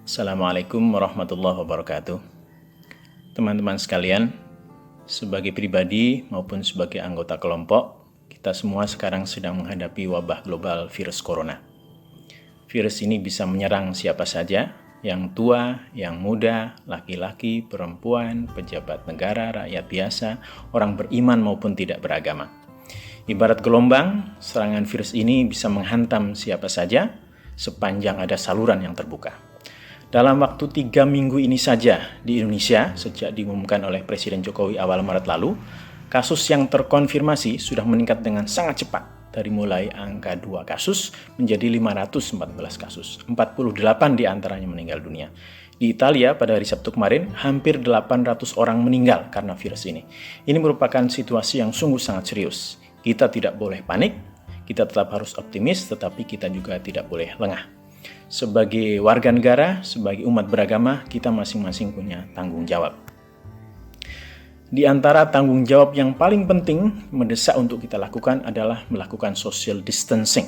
Assalamualaikum warahmatullahi wabarakatuh. Teman-teman sekalian, sebagai pribadi maupun sebagai anggota kelompok, kita semua sekarang sedang menghadapi wabah global virus corona. Virus ini bisa menyerang siapa saja, yang tua, yang muda, laki-laki, perempuan, pejabat negara, rakyat biasa, orang beriman maupun tidak beragama. Ibarat gelombang, serangan virus ini bisa menghantam siapa saja sepanjang ada saluran yang terbuka. Dalam waktu 3 minggu ini saja di Indonesia, sejak diumumkan oleh Presiden Jokowi awal Maret lalu, kasus yang terkonfirmasi sudah meningkat dengan sangat cepat. Dari mulai angka 2 kasus menjadi 514 kasus. 48 diantaranya meninggal dunia. Di Italia pada hari Sabtu kemarin, hampir 800 orang meninggal karena virus ini. Ini merupakan situasi yang sungguh sangat serius. Kita tidak boleh panik, kita tetap harus optimis, tetapi kita juga tidak boleh lengah. Sebagai warga negara, sebagai umat beragama, kita masing-masing punya tanggung jawab. Di antara tanggung jawab yang paling penting mendesak untuk kita lakukan adalah melakukan social distancing.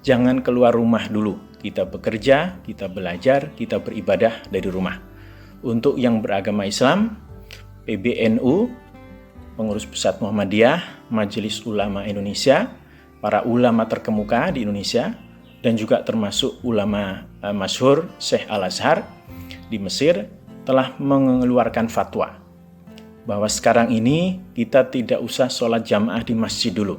Jangan keluar rumah dulu. Kita bekerja, kita belajar, kita beribadah dari rumah. Untuk yang beragama Islam, PBNU, Pengurus Pusat Muhammadiyah, Majelis Ulama Indonesia, para ulama terkemuka di Indonesia, dan juga termasuk ulama masyhur Syekh Al-Azhar di Mesir telah mengeluarkan fatwa bahwa sekarang ini kita tidak usah sholat jamaah di masjid dulu,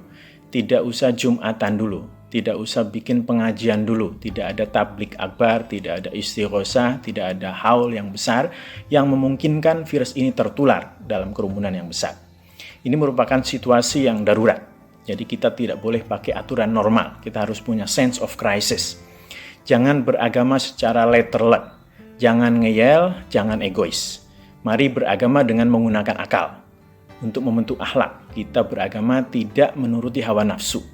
tidak usah jumatan dulu, tidak usah bikin pengajian dulu, tidak ada tablik akbar, tidak ada istighosah, tidak ada haul yang besar yang memungkinkan virus ini tertular dalam kerumunan yang besar. Ini merupakan situasi yang darurat. Jadi kita tidak boleh pakai aturan normal, kita harus punya sense of crisis. Jangan beragama secara letterlek, jangan ngeyel, jangan egois. Mari beragama dengan menggunakan akal. Untuk membentuk akhlak, kita beragama tidak menuruti hawa nafsu.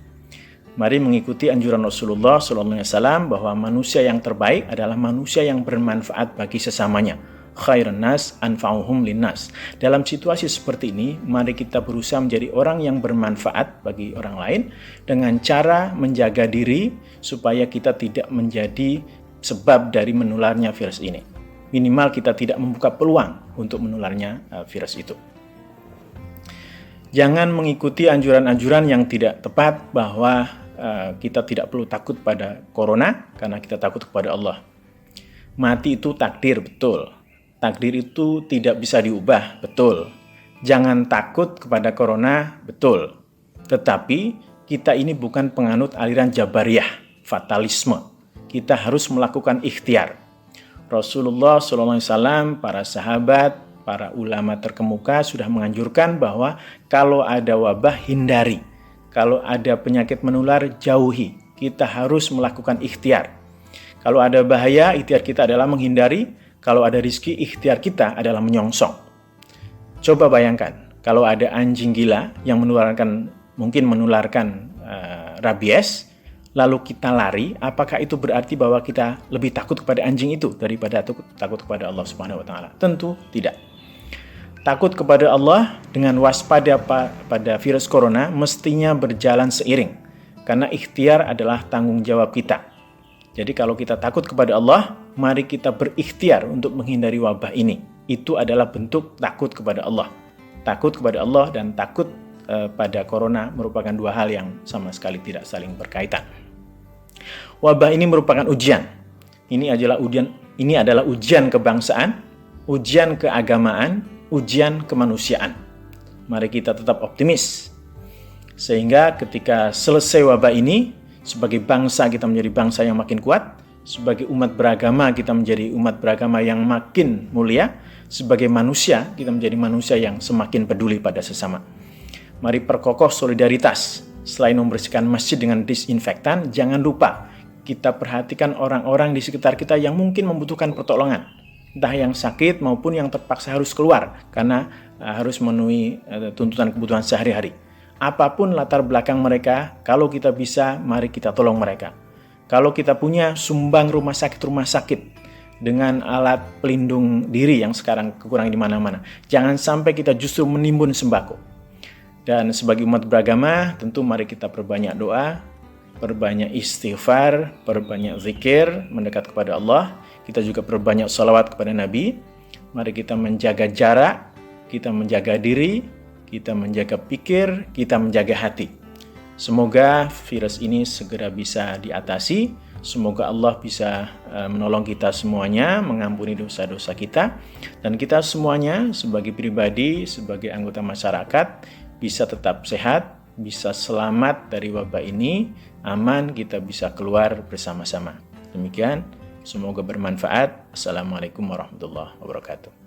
Mari mengikuti anjuran Rasulullah SAW bahwa manusia yang terbaik adalah manusia yang bermanfaat bagi sesamanya. Khairun nas anfa'uhum linnas. Dalam situasi seperti ini, mari kita berusaha menjadi orang yang bermanfaat bagi orang lain dengan cara menjaga diri supaya kita tidak menjadi sebab dari menularnya virus ini. Minimal kita tidak membuka peluang untuk menularnya virus itu. Jangan mengikuti anjuran-anjuran yang tidak tepat bahwa kita tidak perlu takut pada corona karena kita takut kepada Allah. Mati itu takdir, betul. Takdir itu tidak bisa diubah, betul. Jangan takut kepada corona, betul. Tetapi kita ini bukan penganut aliran Jabariyah, fatalisme. Kita harus melakukan ikhtiar. Rasulullah SAW, para sahabat, para ulama terkemuka sudah menganjurkan bahwa kalau ada wabah, hindari. Kalau ada penyakit menular, jauhi. Kita harus melakukan ikhtiar. Kalau ada bahaya, ikhtiar kita adalah menghindari. Kalau ada rizki, ikhtiar kita adalah menyongsong. Coba bayangkan, kalau ada anjing gila yang mungkin menularkan rabies, lalu kita lari, apakah itu berarti bahwa kita lebih takut kepada anjing itu daripada takut kepada Allah Subhanahu wa taala? Tentu tidak. Takut kepada Allah dengan waspada pada virus corona mestinya berjalan seiring, karena ikhtiar adalah tanggung jawab kita. Jadi kalau kita takut kepada Allah, mari kita berikhtiar untuk menghindari wabah ini. Itu adalah bentuk takut kepada Allah. Takut kepada Allah dan takut pada corona merupakan dua hal yang sama sekali tidak saling berkaitan. Wabah ini merupakan ujian. Ini adalah ujian kebangsaan, ujian keagamaan, ujian kemanusiaan. Mari kita tetap optimis. Sehingga ketika selesai wabah ini, sebagai bangsa kita menjadi bangsa yang makin kuat, sebagai umat beragama kita menjadi umat beragama yang makin mulia, sebagai manusia kita menjadi manusia yang semakin peduli pada sesama. Mari perkokoh solidaritas. Selain membersihkan masjid dengan disinfektan, jangan lupa kita perhatikan orang-orang di sekitar kita yang mungkin membutuhkan pertolongan, entah yang sakit maupun yang terpaksa harus keluar karena harus memenuhi tuntutan kebutuhan sehari-hari. Apapun latar belakang mereka, kalau kita bisa, mari kita tolong mereka. Kalau kita punya sumbang rumah sakit dengan alat pelindung diri yang sekarang kekurangan di mana-mana, jangan sampai kita justru menimbun sembako. Dan sebagai umat beragama, tentu mari kita perbanyak doa, perbanyak istighfar, perbanyak zikir, mendekat kepada Allah. kita juga perbanyak salawat kepada Nabi. Mari kita menjaga jarak, kita menjaga diri, kita menjaga pikir, kita menjaga hati. Semoga virus ini segera bisa diatasi. Semoga Allah bisa menolong kita semuanya, mengampuni dosa-dosa kita. Dan kita semuanya sebagai pribadi, sebagai anggota masyarakat, bisa tetap sehat, bisa selamat dari wabah ini, aman, kita bisa keluar bersama-sama. Demikian, semoga bermanfaat. Assalamualaikum warahmatullahi wabarakatuh.